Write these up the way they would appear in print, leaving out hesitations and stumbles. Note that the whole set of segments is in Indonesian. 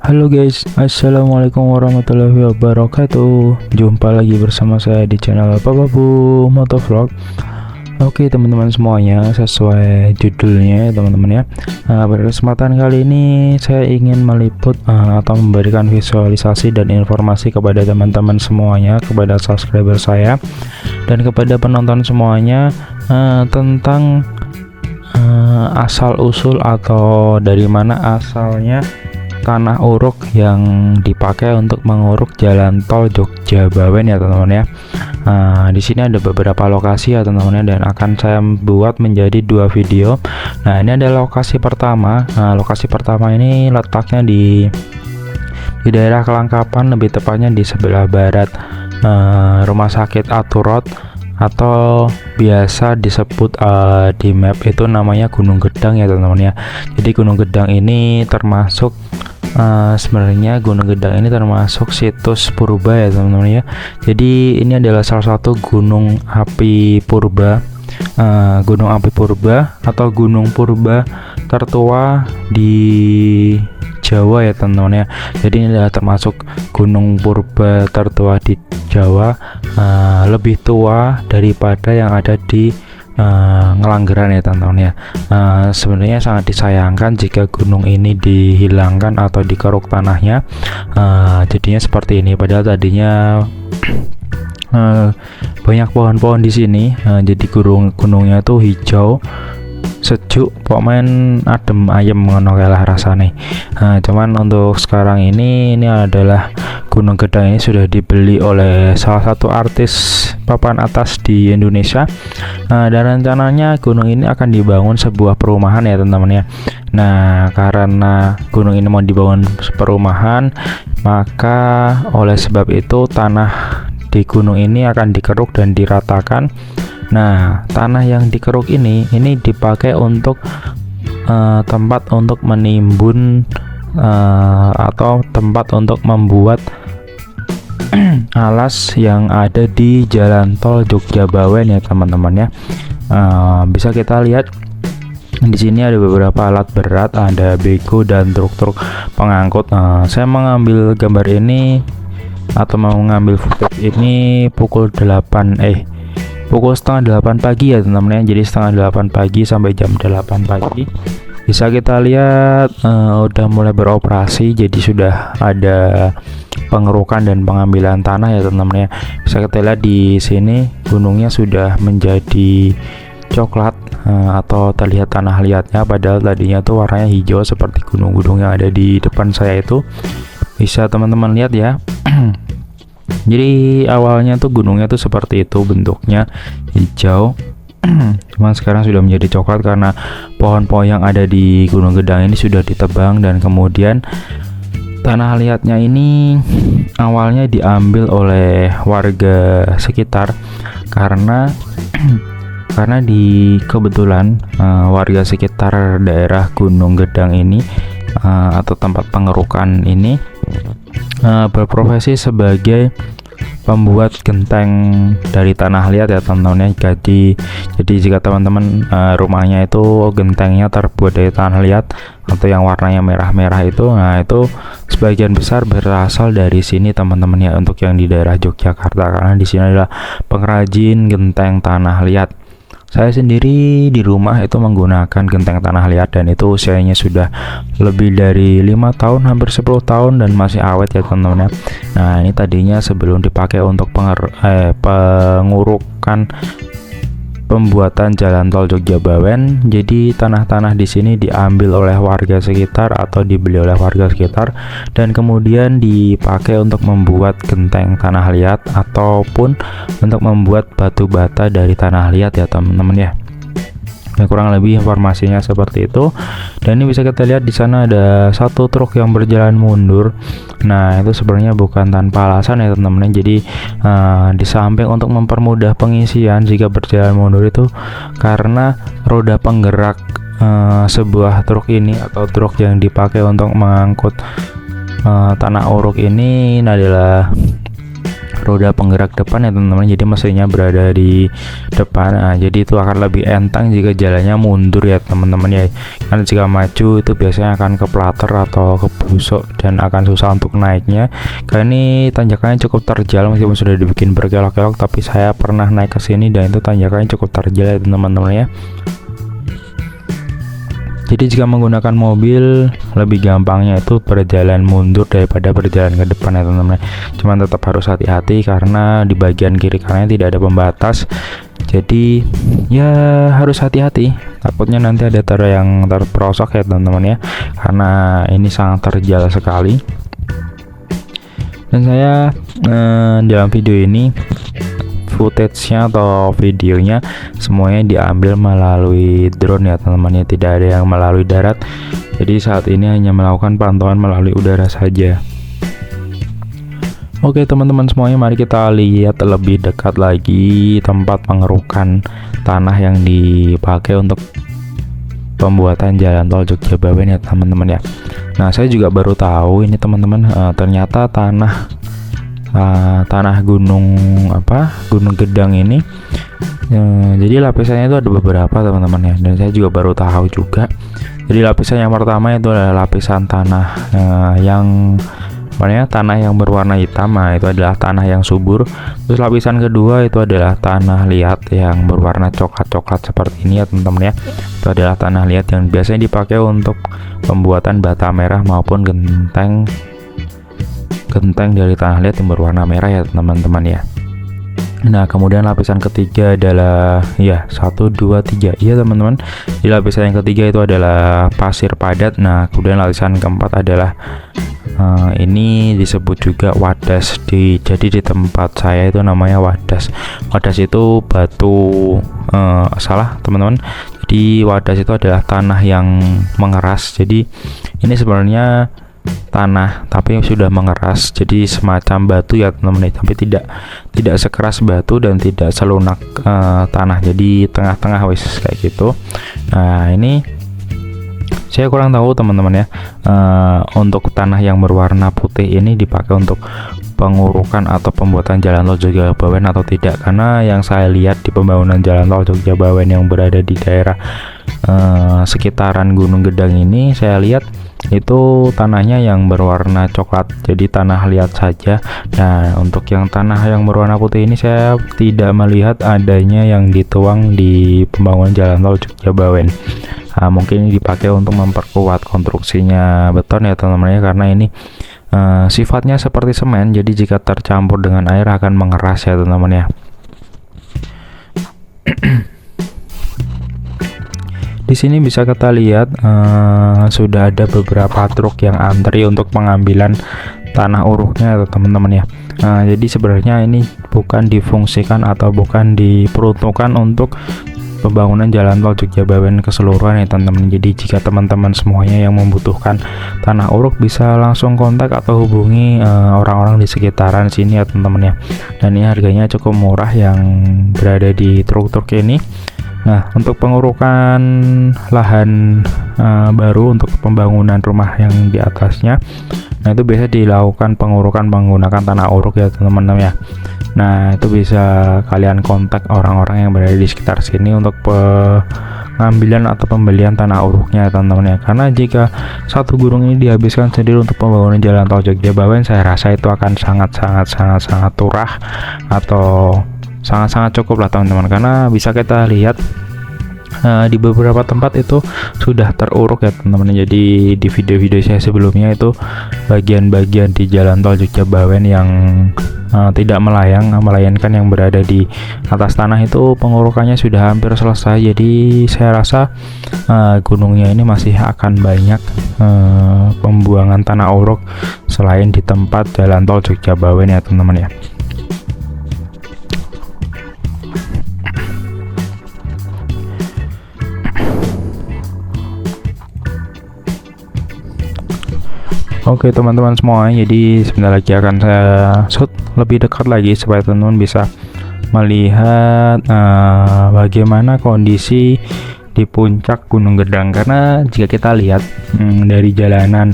Halo guys, assalamualaikum warahmatullahi wabarakatuh. Jumpa lagi bersama saya di channel Papa Bu Motovlog. Oke teman-teman semuanya, sesuai judulnya ya teman-teman ya. Pada kesempatan kali ini saya ingin meliput atau memberikan visualisasi dan informasi kepada teman-teman semuanya, kepada subscriber saya dan kepada penonton semuanya tentang asal usul atau dari mana asalnya tanah uruk yang dipakai untuk menguruk jalan tol Jogja Bawen ya teman-teman ya. Di sini ada beberapa lokasi ya teman-teman ya, dan akan saya buat menjadi dua video. Nah, ini ada lokasi pertama. Lokasi pertama ini letaknya di daerah Kelangkapan, lebih tepatnya di sebelah barat Rumah Sakit Aturot, atau biasa disebut di map itu namanya Gunung Gedang ya teman-teman ya. Jadi Gunung Gedang ini termasuk sebenarnya Gunung Gedang ini termasuk situs purba ya teman-teman ya. Jadi ini adalah salah satu gunung api purba, gunung api purba atau gunung purba tertua di Jawa ya teman-teman ya. Jadi ini adalah termasuk gunung purba tertua di Jawa, lebih tua daripada yang ada di Ngelanggeran ya teman-teman ya. Sebenarnya sangat disayangkan jika gunung ini dihilangkan atau dikeruk tanahnya, jadinya seperti ini. Padahal tadinya banyak pohon-pohon di sini, jadi gunungnya tuh hijau, sejuk, pokoknya adem ayem ngono kayak lah rasane. Cuman untuk sekarang ini adalah Gunung Gedang ini sudah dibeli oleh salah satu artis papan atas di Indonesia, dan rencananya gunung ini akan dibangun sebuah perumahan ya teman-teman ya. Nah, karena gunung ini mau dibangun perumahan, maka oleh sebab itu tanah di gunung ini akan dikeruk dan diratakan. Nah, tanah yang dikeruk ini dipakai untuk tempat untuk menimbun atau tempat untuk membuat alas yang ada di jalan tol Jogja Bawen ya teman-teman ya. Bisa kita lihat di sini ada beberapa alat berat, ada bego dan truk-truk pengangkut. Saya mengambil gambar ini atau mau mengambil footage ini pukul setengah 8 pagi ya teman-teman ya. Jadi setengah 8 pagi sampai jam 8 pagi bisa kita lihat udah mulai beroperasi. Jadi sudah ada pengerukan dan pengambilan tanah ya teman-teman ya. Bisa kita lihat di sini gunungnya sudah menjadi coklat, atau terlihat tanah liatnya, padahal tadinya tuh warnanya hijau seperti gunung-gunung yang ada di depan saya itu. Bisa teman-teman lihat ya. Jadi awalnya tuh gunungnya tuh seperti itu, bentuknya hijau, cuman sekarang sudah menjadi coklat karena pohon-pohon yang ada di Gunung Gedang ini sudah ditebang, dan kemudian tanah liatnya ini awalnya diambil oleh warga sekitar karena di kebetulan warga sekitar daerah Gunung Gedang ini atau tempat pengerukan ini berprofesi sebagai pembuat genteng dari tanah liat ya teman-teman ya. Jadi jika teman-teman rumahnya itu gentengnya terbuat dari tanah liat atau yang warnanya merah-merah itu, nah itu sebagian besar berasal dari sini teman-teman ya, untuk yang di daerah Yogyakarta, karena di sini adalah pengrajin genteng tanah liat. Saya sendiri di rumah itu menggunakan genteng tanah liat, dan itu usianya sudah lebih dari 5 tahun, hampir 10 tahun, dan masih awet ya teman-teman ya. Nah, ini tadinya sebelum dipakai untuk pengurukan pembuatan jalan tol Jogja Bawen, jadi tanah-tanah di sini diambil oleh warga sekitar atau dibeli oleh warga sekitar, dan kemudian dipakai untuk membuat genteng tanah liat ataupun untuk membuat batu bata dari tanah liat ya teman-teman ya. Nah, kurang lebih informasinya seperti itu. Dan ini bisa kita lihat di sana ada satu truk yang berjalan mundur. Nah, itu sebenarnya bukan tanpa alasan ya teman-teman. Jadi di samping untuk mempermudah pengisian jika berjalan mundur itu karena roda penggerak sebuah truk ini atau truk yang dipakai untuk mengangkut tanah uruk ini adalah roda penggerak depan ya teman-teman, jadi mesinnya berada di depan. Nah, jadi itu akan lebih enteng jika jalannya mundur ya teman-teman ya, karena jika maju itu biasanya akan ke plater atau ke busuk dan akan susah untuk naiknya. Karena ini tanjakannya cukup terjal, meskipun sudah dibikin berkelok-kelok, tapi saya pernah naik ke sini dan itu tanjakannya cukup terjal ya teman-teman ya. Jadi jika menggunakan mobil lebih gampangnya itu berjalan mundur daripada berjalan ke depan ya teman-teman. Cuman tetap harus hati-hati karena di bagian kiri kanannya tidak ada pembatas. Jadi ya harus hati-hati. Takutnya nanti ada yang terperosok ya teman-teman ya. Karena ini sangat terjal sekali. Dan saya dalam video ini footage-nya atau videonya semuanya diambil melalui drone ya teman-teman ya, tidak ada yang melalui darat. Jadi saat ini hanya melakukan pantauan melalui udara saja. Oke teman-teman semuanya, mari kita lihat lebih dekat lagi tempat pengerukan tanah yang dipakai untuk pembuatan jalan tol Jogja-Bawen ya teman-teman ya. Nah, saya juga baru tahu ini teman-teman, ternyata tanah gunung Gedang ini jadi lapisannya itu ada beberapa teman-teman ya, dan saya juga baru tahu juga. Jadi lapisan yang pertama itu adalah lapisan tanah tanah yang berwarna hitam. Nah, itu adalah tanah yang subur. Terus lapisan kedua itu adalah tanah liat yang berwarna coklat-coklat seperti ini ya teman-teman ya. Itu adalah tanah liat yang biasanya dipakai untuk pembuatan bata merah maupun genteng dari tanah liat yang berwarna merah ya teman-teman ya. Nah, kemudian lapisan ketiga adalah 1, 2, 3 iya teman-teman. Di lapisan yang ketiga itu adalah pasir padat. Nah, kemudian lapisan keempat adalah ini disebut juga wadas. Jadi di tempat saya itu namanya wadas. Wadas itu batu, salah teman-teman. Jadi wadas itu adalah tanah yang mengeras. Jadi ini sebenarnya tanah tapi sudah mengeras, jadi semacam batu ya teman-teman, tapi tidak sekeras batu dan tidak selunak tanah, jadi tengah-tengah wis kayak gitu. Nah, ini saya kurang tahu teman-teman ya, untuk tanah yang berwarna putih ini dipakai untuk pengurukan atau pembuatan jalan tol Jogja-Bawen atau tidak, karena yang saya lihat di pembangunan jalan tol Jogja-Bawen yang berada di daerah sekitaran Gunung Gedang ini, saya lihat itu tanahnya yang berwarna coklat, jadi tanah liat saja. Nah, untuk yang tanah yang berwarna putih ini saya tidak melihat adanya yang dituang di pembangunan jalan tol Jogja-Bawen. Nah, mungkin ini dipakai untuk memperkuat konstruksinya beton ya teman-teman ya, karena ini sifatnya seperti semen, jadi jika tercampur dengan air akan mengeras ya teman-teman ya. Di sini bisa kita lihat sudah ada beberapa truk yang antri untuk pengambilan tanah uruknya ya teman-teman ya. Jadi sebenarnya ini bukan difungsikan atau bukan diperuntukkan untuk pembangunan jalan tol Jogja-Bawen keseluruhan ya teman-teman. Jadi jika teman-teman semuanya yang membutuhkan tanah uruk bisa langsung kontak atau hubungi orang-orang di sekitaran sini ya teman-teman ya. Dan ini harganya cukup murah yang berada di truk-truk ini. Nah, untuk pengurukan lahan baru untuk pembangunan rumah yang di atasnya, nah itu biasa dilakukan pengurukan menggunakan tanah uruk ya teman-teman ya. Nah, itu bisa kalian kontak orang-orang yang berada di sekitar sini untuk pengambilan atau pembelian tanah uruknya teman-teman ya. Karena jika satu gunung ini dihabiskan sendiri untuk pembangunan jalan tol Jogja-Bawen, saya rasa itu akan sangat turah atau sangat cukup lah teman-teman, karena bisa kita lihat di beberapa tempat itu sudah teruruk ya teman-teman. Jadi di video-video saya sebelumnya itu bagian-bagian di jalan tol Jogja-Bawen yang tidak melayankan yang berada di atas tanah itu pengurukannya sudah hampir selesai. Jadi saya rasa gunungnya ini masih akan banyak pembuangan tanah uruk selain di tempat jalan tol Jogja-Bawen ya teman-teman ya. Oke teman-teman semua, jadi sebentar lagi akan saya shoot lebih dekat lagi supaya teman-teman bisa melihat bagaimana kondisi di puncak Gunung Gedang. Karena jika kita lihat dari jalanan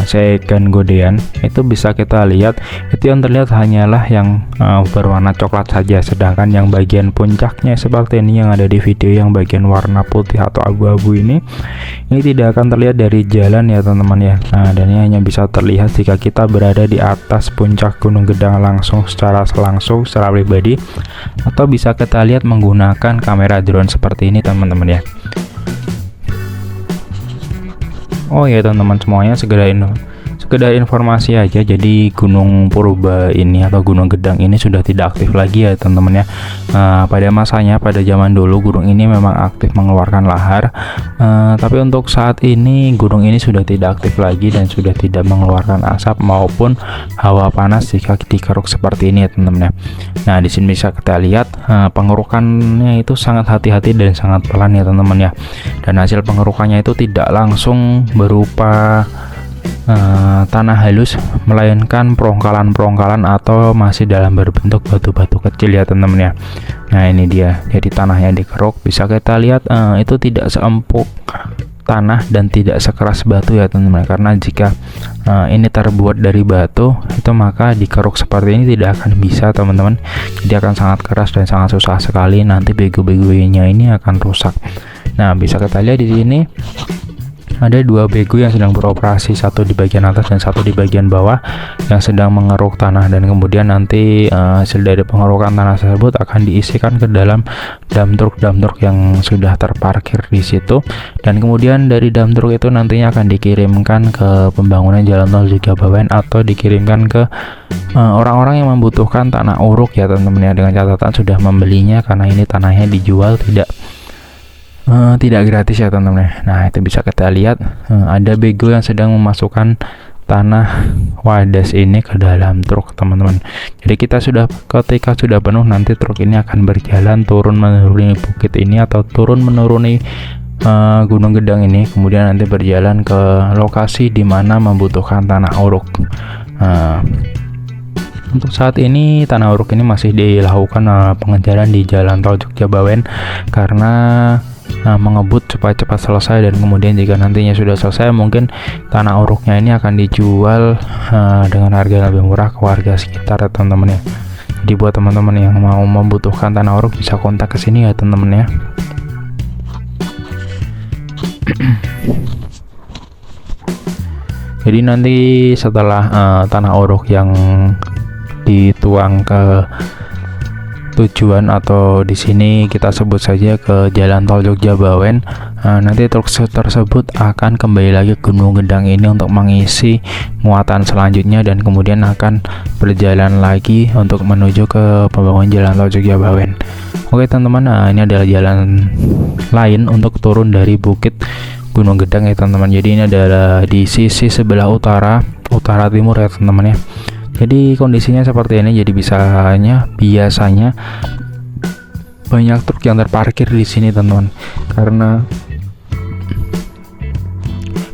Segan Godean, itu bisa kita lihat itu yang terlihat hanyalah yang berwarna coklat saja, sedangkan yang bagian puncaknya seperti ini yang ada di video yang bagian warna putih atau abu-abu ini tidak akan terlihat dari jalan ya teman-teman ya. Nah, dan ini hanya bisa terlihat jika kita berada di atas puncak Gunung Gedang langsung secara pribadi, atau bisa kita lihat menggunakan kamera drone seperti ini teman-teman ya. Oh ya teman-teman semuanya, sekedar informasi aja, jadi Gunung Purba ini atau Gunung Gedang ini sudah tidak aktif lagi ya teman-teman ya. Pada masanya, pada zaman dulu gunung ini memang aktif mengeluarkan lahar, tapi untuk saat ini gunung ini sudah tidak aktif lagi dan sudah tidak mengeluarkan asap maupun hawa panas jika dikeruk seperti ini ya teman-teman ya. Nah, di sini bisa kita lihat pengerukannya itu sangat hati-hati dan sangat pelan ya teman-teman ya, dan hasil pengerukannya itu tidak langsung berupa tanah halus, melainkan perongkalan-perongkalan atau masih dalam berbentuk batu-batu kecil ya teman-teman ya. Nah, ini dia, jadi tanahnya dikeruk, bisa kita lihat itu tidak seempuk tanah dan tidak sekeras batu ya teman-teman, karena jika ini terbuat dari batu itu maka dikeruk seperti ini tidak akan bisa teman-teman, jadi akan sangat keras dan sangat susah sekali, nanti bego-begonya ini akan rusak. Nah, bisa kita lihat di sini ada dua bego yang sedang beroperasi, satu di bagian atas dan satu di bagian bawah yang sedang mengeruk tanah, dan kemudian nanti hasil dari pengerukan tanah tersebut akan diisikan ke dalam dump truck yang sudah terparkir di situ, dan kemudian dari dump truck itu nantinya akan dikirimkan ke pembangunan jalan tol Jogjabawen atau dikirimkan ke orang-orang yang membutuhkan tanah uruk ya teman-teman ya, dengan catatan sudah membelinya karena ini tanahnya dijual tidak gratis ya teman-teman. Nah, itu bisa kita lihat ada bego yang sedang memasukkan tanah wadas ini ke dalam truk teman-teman. Jadi ketika sudah penuh, nanti truk ini akan berjalan turun menuruni bukit ini atau turun menuruni Gunung Gedang ini, kemudian nanti berjalan ke lokasi di mana membutuhkan tanah uruk. Untuk saat ini tanah uruk ini masih dilakukan pengejaran di jalan tol Jogjabawen karena mengebut supaya cepat selesai, dan kemudian jika nantinya sudah selesai mungkin tanah uruknya ini akan dijual dengan harga lebih murah ke warga sekitar ya teman-teman ya. Jadi buat teman-teman yang mau membutuhkan tanah uruk bisa kontak ke sini ya teman-teman ya. Jadi nanti setelah tanah uruk yang dituang ke tujuan atau di sini kita sebut saja ke jalan tol Jogjabawen, nanti truk tersebut akan kembali lagi ke Gunung Gedang ini untuk mengisi muatan selanjutnya, dan kemudian akan berjalan lagi untuk menuju ke pembangunan jalan tol Jogjabawen. Oke teman-teman, ini adalah jalan lain untuk turun dari bukit Gunung Gedang ya teman-teman. Jadi ini adalah di sisi sebelah utara timur ya teman-teman ya. Jadi kondisinya seperti ini. Jadi biasanya banyak truk yang terparkir di sini teman-teman,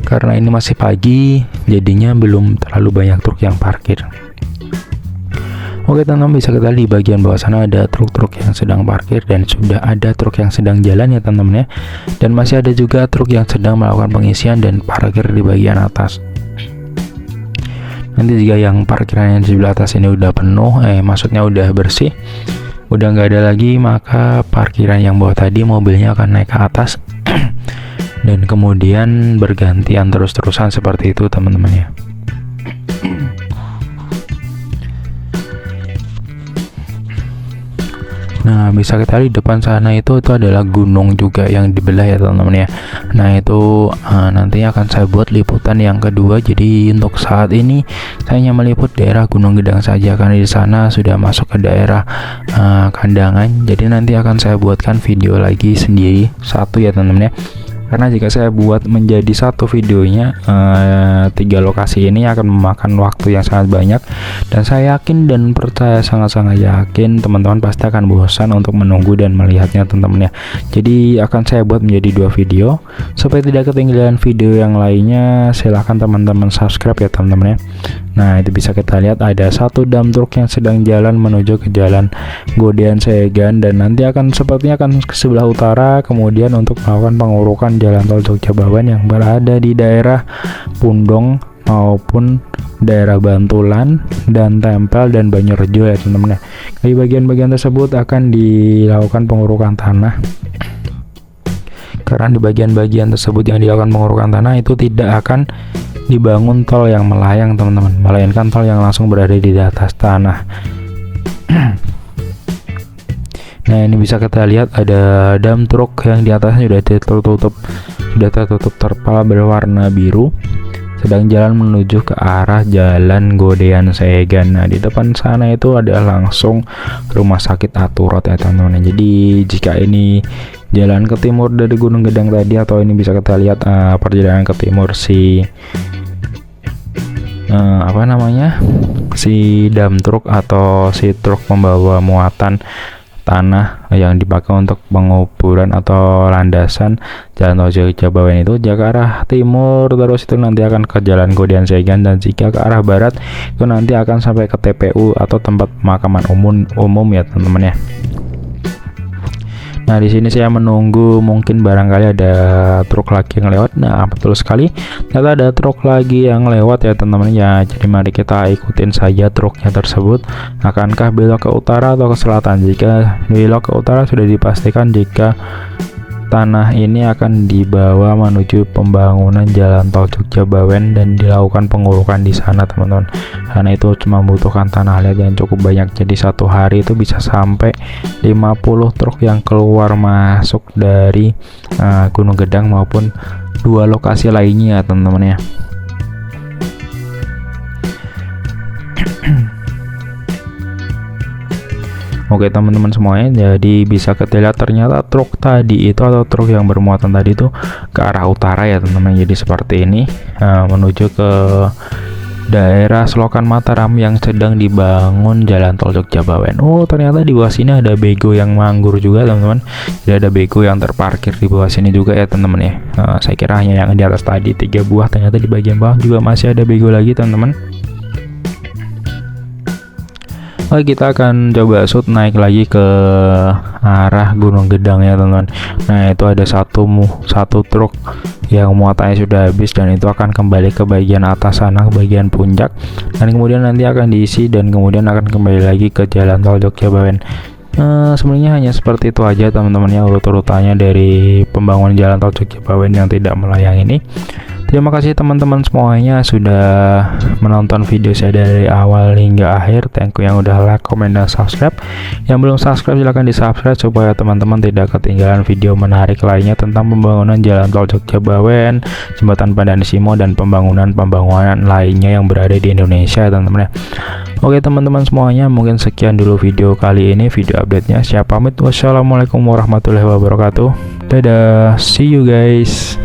karena ini masih pagi, jadinya belum terlalu banyak truk yang parkir. Oke teman-teman, bisa kita lihat di bagian bawah sana ada truk-truk yang sedang parkir, dan sudah ada truk yang sedang jalan ya teman-teman ya, dan masih ada juga truk yang sedang melakukan pengisian dan parkir di bagian atas. Nanti jika yang parkiran yang di sebelah atas ini udah penuh, maksudnya udah bersih, udah nggak ada lagi, maka parkiran yang bawah tadi mobilnya akan naik ke atas dan kemudian bergantian terus-terusan seperti itu teman-teman ya. Nah, bisa kita lihat di depan sana itu adalah gunung juga yang dibelah ya teman-teman ya. Nah, itu nantinya akan saya buat liputan yang kedua. Jadi untuk saat ini saya hanya meliput daerah Gunung Gedang saja, karena di sana sudah masuk ke daerah Kandangan. Jadi nanti akan saya buatkan video lagi sendiri satu ya teman-teman ya. Karena jika saya buat menjadi satu videonya, 3 lokasi ini akan memakan waktu yang sangat banyak, dan saya yakin dan percaya, sangat-sangat yakin teman-teman pasti akan bosan untuk menunggu dan melihatnya teman-teman ya. Jadi akan saya buat menjadi 2 video supaya tidak ketinggalan video yang lainnya. Silahkan teman-teman subscribe ya teman-teman ya. Nah, itu bisa kita lihat ada satu dump truck yang sedang jalan menuju ke jalan Godean Segan, dan nanti sepertinya akan ke sebelah utara, kemudian untuk melakukan pengurukan jalan tol Jogjabawen yang berada di daerah Pundong. maupun daerah Bantulan dan Tempel dan Banyurejo ya teman-teman ya. Di bagian-bagian tersebut akan dilakukan pengurukan tanah. Karena di bagian-bagian tersebut yang dilakukan pengurukan tanah itu tidak akan dibangun tol yang melayang teman-teman, melainkan tol yang langsung berada di atas tanah. Nah, ini bisa kita lihat ada dam truk yang di atasnya sudah tertutup terpal berwarna biru, sedang jalan menuju ke arah Jalan Godean Segan. Nah, di depan sana itu ada langsung Rumah Sakit Aturot ya teman-teman. Jadi jika ini jalan ke timur dari Gunung Gedang tadi, atau ini bisa kita lihat perjalanan ke timur si dam truk atau si truk membawa muatan tanah yang dipakai untuk penguburan atau landasan Jalan Tol Jogja Bawen itu, jika ke arah timur terus itu nanti akan ke Jalan Godean Segan, dan jika ke arah barat itu nanti akan sampai ke TPU atau tempat pemakaman umum ya teman-teman ya. Nah, di sini saya menunggu, mungkin barangkali ada truk lagi yang lewat. Nah, betul sekali, ternyata ada truk lagi yang lewat ya teman-teman ya. Jadi mari kita ikutin saja truknya tersebut. Akankah belok ke utara atau ke selatan? Jika belok ke utara sudah dipastikan jika tanah ini akan dibawa menuju pembangunan Jalan Tol Jogja Bawen dan dilakukan pengurukan di sana teman-teman. Karena itu cuma membutuhkan tanah liat yang cukup banyak. Jadi satu hari itu bisa sampai 50 truk yang keluar masuk dari Gunung Gedang maupun dua lokasi lainnya teman-teman ya. Oke teman-teman semuanya, jadi bisa kita lihat ternyata truk tadi itu atau truk yang bermuatan tadi itu ke arah utara ya teman-teman. Jadi seperti ini menuju ke daerah Selokan Mataram yang sedang dibangun Jalan Tol Jogja Bawen. Oh, ternyata di bawah sini ada bego yang manggur juga teman-teman. Jadi ada bego yang terparkir di bawah sini juga ya teman-teman ya. Saya kira hanya yang di atas tadi 3 buah, ternyata di bagian bawah juga masih ada bego lagi teman-teman. Oke, kita akan coba shoot naik lagi ke arah Gunung Gedang ya teman-teman. Nah, itu ada satu truk yang muatannya sudah habis dan itu akan kembali ke bagian atas sana, ke bagian puncak, dan kemudian nanti akan diisi dan kemudian akan kembali lagi ke Jalan Tol Jogja Bawen. Sebenarnya hanya seperti itu aja teman-teman ya, urut-urutannya dari pembangunan Jalan Tol Jogja Bawen yang tidak melayang ini. Terima kasih teman-teman semuanya sudah menonton video saya dari awal hingga akhir. Thank you yang udah like, comment, dan subscribe. Yang belum subscribe silahkan di subscribe supaya teman-teman tidak ketinggalan video menarik lainnya tentang pembangunan Jalan Tol Jogja Bawen, Jembatan Pandaan Simo, dan pembangunan lainnya yang berada di Indonesia teman-teman ya. Oke teman-teman semuanya, mungkin sekian dulu video kali ini, video update-nya. Saya pamit, wassalamualaikum warahmatullahi wabarakatuh. Dadah, see you guys.